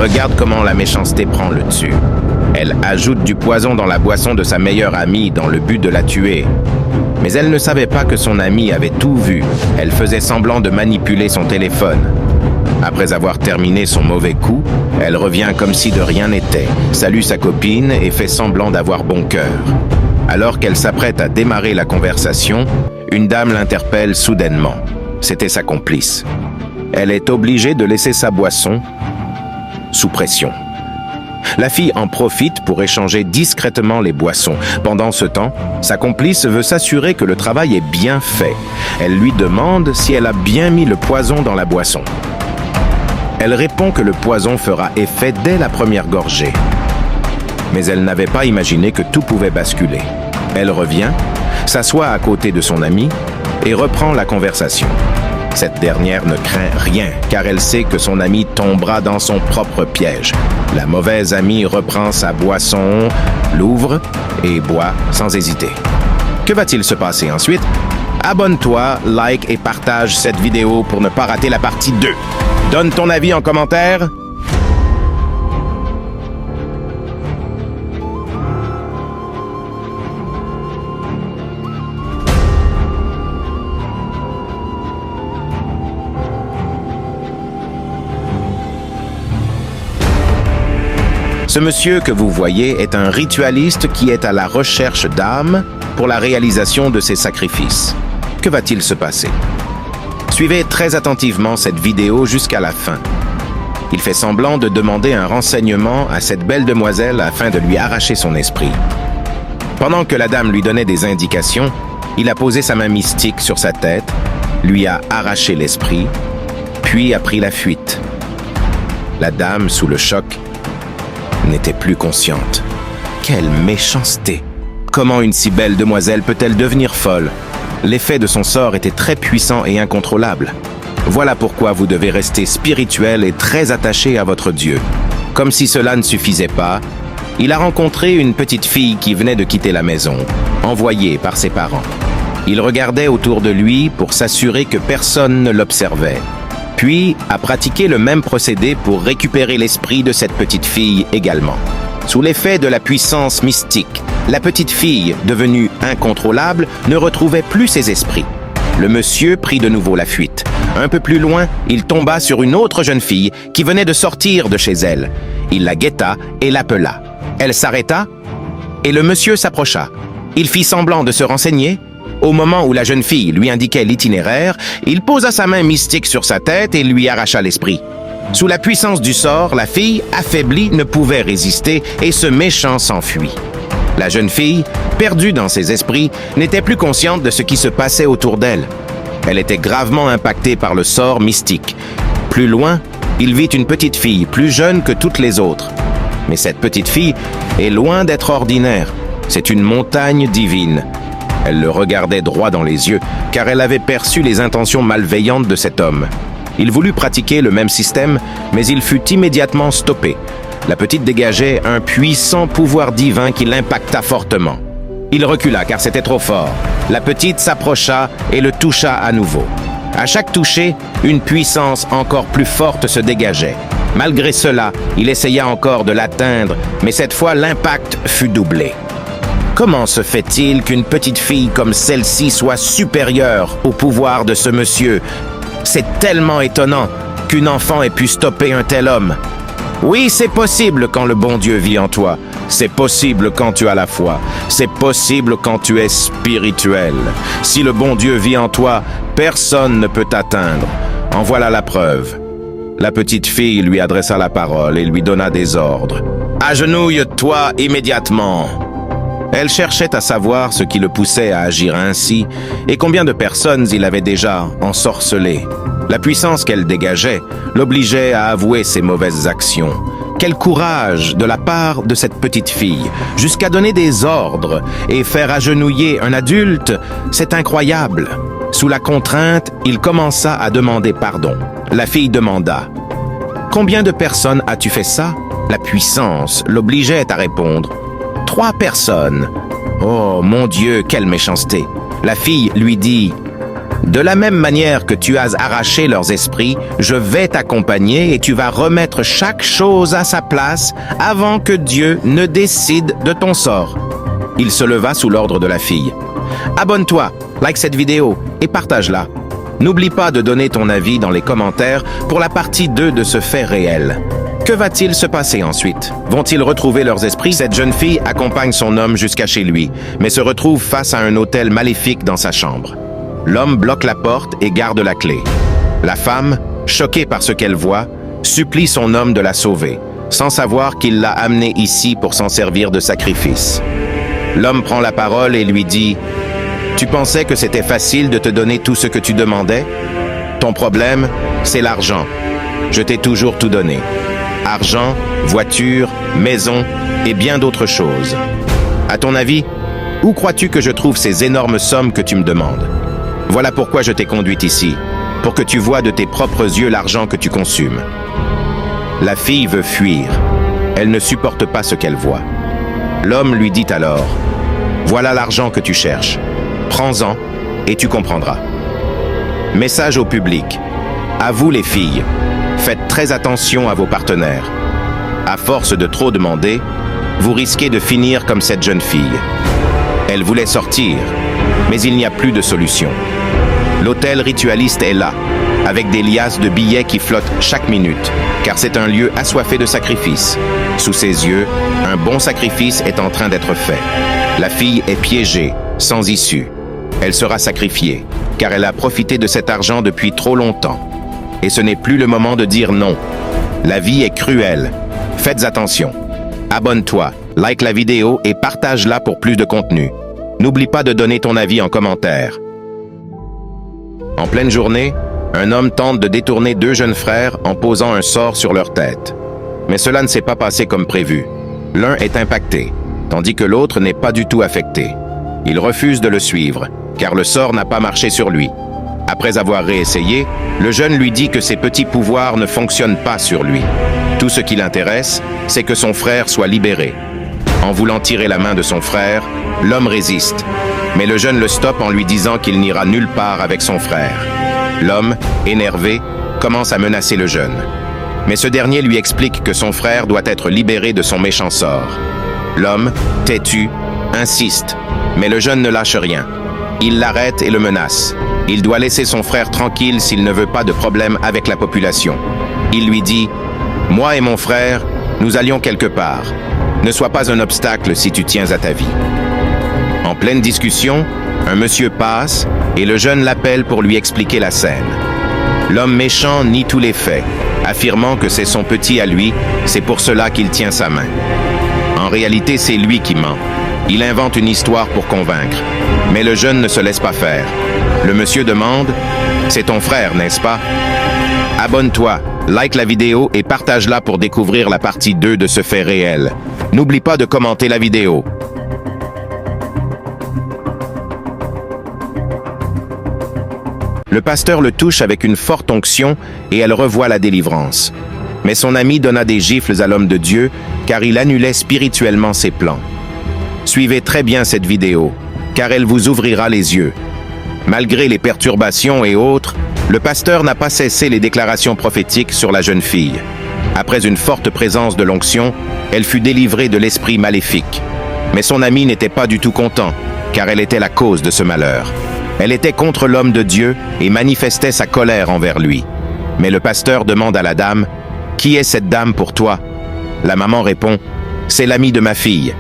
Regarde comment la méchanceté prend le dessus. Elle ajoute du poison dans la boisson de sa meilleure amie dans le but de la tuer. Mais elle ne savait pas que son amie avait tout vu. Elle faisait semblant de manipuler son téléphone. Après avoir terminé son mauvais coup, elle revient comme si de rien n'était, salue sa copine et fait semblant d'avoir bon cœur. Alors qu'elle s'apprête à démarrer la conversation, une dame l'interpelle soudainement. C'était sa complice. Elle est obligée de laisser sa boisson sous pression. La fille en profite pour échanger discrètement les boissons. Pendant ce temps, sa complice veut s'assurer que le travail est bien fait. Elle lui demande si elle a bien mis le poison dans la boisson. Elle répond que le poison fera effet dès la première gorgée. Mais elle n'avait pas imaginé que tout pouvait basculer. Elle revient, s'assoit à côté de son amie et reprend la conversation. Cette dernière ne craint rien, car elle sait que son amie tombera dans son propre piège. La mauvaise amie reprend sa boisson, l'ouvre et boit sans hésiter. Que va-t-il se passer ensuite? Abonne-toi, like et partage cette vidéo pour ne pas rater la partie 2. Donne ton avis en commentaire. Ce monsieur que vous voyez est un ritualiste qui est à la recherche d'âmes pour la réalisation de ses sacrifices. Que va-t-il se passer? Suivez très attentivement cette vidéo jusqu'à la fin. Il fait semblant de demander un renseignement à cette belle demoiselle afin de lui arracher son esprit. Pendant que la dame lui donnait des indications, il a posé sa main mystique sur sa tête, lui a arraché l'esprit, puis a pris la fuite. La dame, sous le choc, n'était plus consciente. Quelle méchanceté! Comment une si belle demoiselle peut-elle devenir folle? L'effet de son sort était très puissant et incontrôlable. Voilà pourquoi vous devez rester spirituel et très attaché à votre Dieu. Comme si cela ne suffisait pas, il a rencontré une petite fille qui venait de quitter la maison, envoyée par ses parents. Il regardait autour de lui pour s'assurer que personne ne l'observait. Puis a pratiqué le même procédé pour récupérer l'esprit de cette petite fille également. Sous l'effet de la puissance mystique, la petite fille, devenue incontrôlable, ne retrouvait plus ses esprits. Le monsieur prit de nouveau la fuite. Un peu plus loin, il tomba sur une autre jeune fille qui venait de sortir de chez elle. Il la guetta et l'appela. Elle s'arrêta et le monsieur s'approcha. Il fit semblant de se renseigner. Au moment où la jeune fille lui indiquait l'itinéraire, il posa sa main mystique sur sa tête et lui arracha l'esprit. Sous la puissance du sort, la fille, affaiblie, ne pouvait résister et ce méchant s'enfuit. La jeune fille, perdue dans ses esprits, n'était plus consciente de ce qui se passait autour d'elle. Elle était gravement impactée par le sort mystique. Plus loin, il vit une petite fille, plus jeune que toutes les autres. Mais cette petite fille est loin d'être ordinaire. C'est une montagne divine. Elle le regardait droit dans les yeux, car elle avait perçu les intentions malveillantes de cet homme. Il voulut pratiquer le même système, mais il fut immédiatement stoppé. La petite dégageait un puissant pouvoir divin qui l'impacta fortement. Il recula car c'était trop fort. La petite s'approcha et le toucha à nouveau. À chaque toucher, une puissance encore plus forte se dégageait. Malgré cela, il essaya encore de l'atteindre, mais cette fois l'impact fut doublé. Comment se fait-il qu'une petite fille comme celle-ci soit supérieure au pouvoir de ce monsieur? C'est tellement étonnant qu'une enfant ait pu stopper un tel homme. Oui, c'est possible quand le bon Dieu vit en toi. C'est possible quand tu as la foi. C'est possible quand tu es spirituel. Si le bon Dieu vit en toi, personne ne peut t'atteindre. En voilà la preuve. La petite fille lui adressa la parole et lui donna des ordres. Agenouille-toi immédiatement. Elle cherchait à savoir ce qui le poussait à agir ainsi et combien de personnes il avait déjà ensorcelé. La puissance qu'elle dégageait l'obligeait à avouer ses mauvaises actions. Quel courage de la part de cette petite fille, jusqu'à donner des ordres et faire agenouiller un adulte, c'est incroyable. Sous la contrainte, il commença à demander pardon. La fille demanda « Combien de personnes as-tu fait ça ?» La puissance l'obligeait à répondre « 3 personnes. » Oh mon Dieu, quelle méchanceté! La fille lui dit « De la même manière que tu as arraché leurs esprits, je vais t'accompagner et tu vas remettre chaque chose à sa place avant que Dieu ne décide de ton sort. » Il se leva sous l'ordre de la fille. « Abonne-toi, like cette vidéo et partage-la. N'oublie pas de donner ton avis dans les commentaires pour la partie 2 de ce fait réel. Que va-t-il se passer ensuite? Vont-ils retrouver leurs esprits? Cette jeune fille accompagne son homme jusqu'à chez lui, mais se retrouve face à un hôtel maléfique dans sa chambre. L'homme bloque la porte et garde la clé. La femme, choquée par ce qu'elle voit, supplie son homme de la sauver, sans savoir qu'il l'a amenée ici pour s'en servir de sacrifice. L'homme prend la parole et lui dit « Tu pensais que c'était facile de te donner tout ce que tu demandais? Ton problème, c'est l'argent. Je t'ai toujours tout donné. Argent, voiture, maison et bien d'autres choses. À ton avis, où crois-tu que je trouve ces énormes sommes que tu me demandes? Voilà pourquoi je t'ai conduite ici, pour que tu vois de tes propres yeux l'argent que tu consumes. » La fille veut fuir. Elle ne supporte pas ce qu'elle voit. L'homme lui dit alors « Voilà l'argent que tu cherches. Prends-en et tu comprendras. » Message au public. À vous les filles, faites très attention à vos partenaires. À force de trop demander, vous risquez de finir comme cette jeune fille. Elle voulait sortir, mais il n'y a plus de solution. L'hôtel ritualiste est là, avec des liasses de billets qui flottent chaque minute, car c'est un lieu assoiffé de sacrifices. Sous ses yeux, un bon sacrifice est en train d'être fait. La fille est piégée, sans issue. Elle sera sacrifiée, car elle a profité de cet argent depuis trop longtemps. Et ce n'est plus le moment de dire non. La vie est cruelle. Faites attention. Abonne-toi, like la vidéo et partage-la pour plus de contenu. N'oublie pas de donner ton avis en commentaire. En pleine journée, un homme tente de détourner deux jeunes frères en posant un sort sur leur tête. Mais cela ne s'est pas passé comme prévu. L'un est impacté, tandis que l'autre n'est pas du tout affecté. Il refuse de le suivre, car le sort n'a pas marché sur lui. Après avoir réessayé, le jeune lui dit que ses petits pouvoirs ne fonctionnent pas sur lui. Tout ce qui l'intéresse, c'est que son frère soit libéré. En voulant tirer la main de son frère, l'homme résiste. Mais le jeune le stoppe en lui disant qu'il n'ira nulle part avec son frère. L'homme, énervé, commence à menacer le jeune. Mais ce dernier lui explique que son frère doit être libéré de son méchant sort. L'homme, têtu, insiste, mais le jeune ne lâche rien. Il l'arrête et le menace. Il doit laisser son frère tranquille s'il ne veut pas de problème avec la population. Il lui dit « Moi et mon frère, nous allions quelque part. Ne sois pas un obstacle si tu tiens à ta vie. » En pleine discussion, un monsieur passe et le jeune l'appelle pour lui expliquer la scène. L'homme méchant nie tous les faits, affirmant que c'est son petit à lui, c'est pour cela qu'il tient sa main. En réalité, c'est lui qui ment. Il invente une histoire pour convaincre. Mais le jeune ne se laisse pas faire. Le monsieur demande « C'est ton frère, n'est-ce pas? » Abonne-toi, like la vidéo et partage-la pour découvrir la partie 2 de ce fait réel. N'oublie pas de commenter la vidéo. Le pasteur le touche avec une forte onction et elle revoit la délivrance. Mais son ami donna des gifles à l'homme de Dieu car il annulait spirituellement ses plans. Suivez très bien cette vidéo, car elle vous ouvrira les yeux. Malgré les perturbations et autres, le pasteur n'a pas cessé les déclarations prophétiques sur la jeune fille. Après une forte présence de l'onction, elle fut délivrée de l'esprit maléfique. Mais son ami n'était pas du tout content, car elle était la cause de ce malheur. Elle était contre l'homme de Dieu et manifestait sa colère envers lui. Mais le pasteur demande à la dame « Qui est cette dame pour toi ?» La maman répond « C'est l'ami de ma fille. »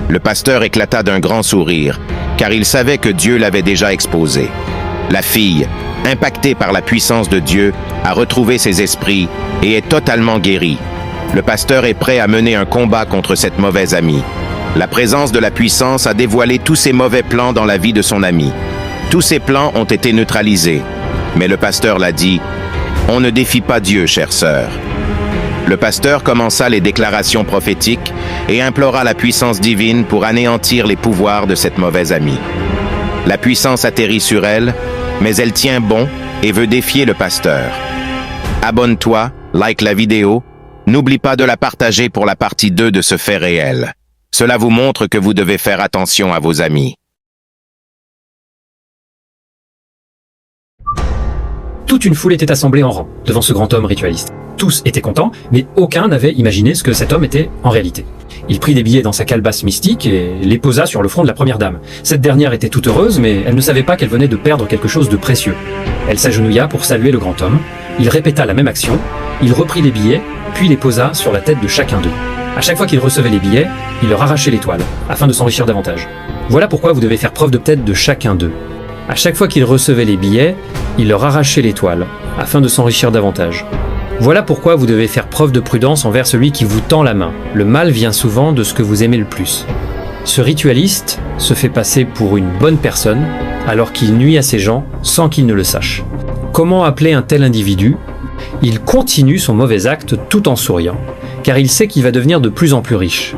Le pasteur éclata d'un grand sourire, car il savait que Dieu l'avait déjà exposé. La fille, impactée par la puissance de Dieu, a retrouvé ses esprits et est totalement guérie. Le pasteur est prêt à mener un combat contre cette mauvaise amie. La présence de la puissance a dévoilé tous ses mauvais plans dans la vie de son ami. Tous ses plans ont été neutralisés. Mais le pasteur l'a dit, « On ne défie pas Dieu, chère sœur. » Le pasteur commença les déclarations prophétiques et implora la puissance divine pour anéantir les pouvoirs de cette mauvaise amie. La puissance atterrit sur elle, mais elle tient bon et veut défier le pasteur. Abonne-toi, like la vidéo, n'oublie pas de la partager pour la partie 2 de ce fait réel. Cela vous montre que vous devez faire attention à vos amis. Toute une foule était assemblée en rang devant ce grand homme ritualiste. Tous étaient contents, mais aucun n'avait imaginé ce que cet homme était en réalité. Il prit des billets dans sa calebasse mystique et les posa sur le front de la première dame. Cette dernière était toute heureuse, mais elle ne savait pas qu'elle venait de perdre quelque chose de précieux. Elle s'agenouilla pour saluer le grand homme. Il répéta la même action. Il reprit les billets, puis les posa sur la tête de chacun d'eux. À chaque fois qu'il recevait les billets, il leur arrachait l'étoile, afin de s'enrichir davantage. Voilà pourquoi vous devez faire preuve de tête de chacun d'eux. À chaque fois qu'il recevait les billets, il leur arrachait l'étoile, afin de s'enrichir davantage. Voilà pourquoi vous devez faire preuve de prudence envers celui qui vous tend la main. Le mal vient souvent de ce que vous aimez le plus. Ce ritualiste se fait passer pour une bonne personne, alors qu'il nuit à ses gens sans qu'ils ne le sachent. Comment appeler un tel individu ? Il continue son mauvais acte tout en souriant, car il sait qu'il va devenir de plus en plus riche.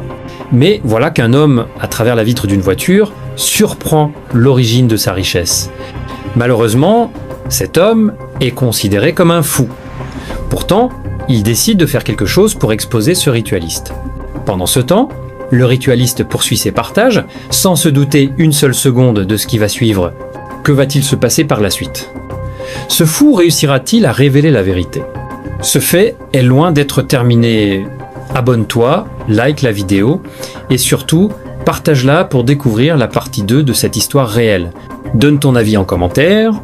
Mais voilà qu'un homme, à travers la vitre d'une voiture, surprend l'origine de sa richesse. Malheureusement, cet homme est considéré comme un fou. Pourtant, il décide de faire quelque chose pour exposer ce ritualiste. Pendant ce temps, le ritualiste poursuit ses partages, sans se douter une seule seconde de ce qui va suivre. Que va-t-il se passer par la suite ? Ce fou réussira-t-il à révéler la vérité ? Ce fait est loin d'être terminé. Abonne-toi, like la vidéo et surtout, partage-la pour découvrir la partie 2 de cette histoire réelle. Donne ton avis en commentaire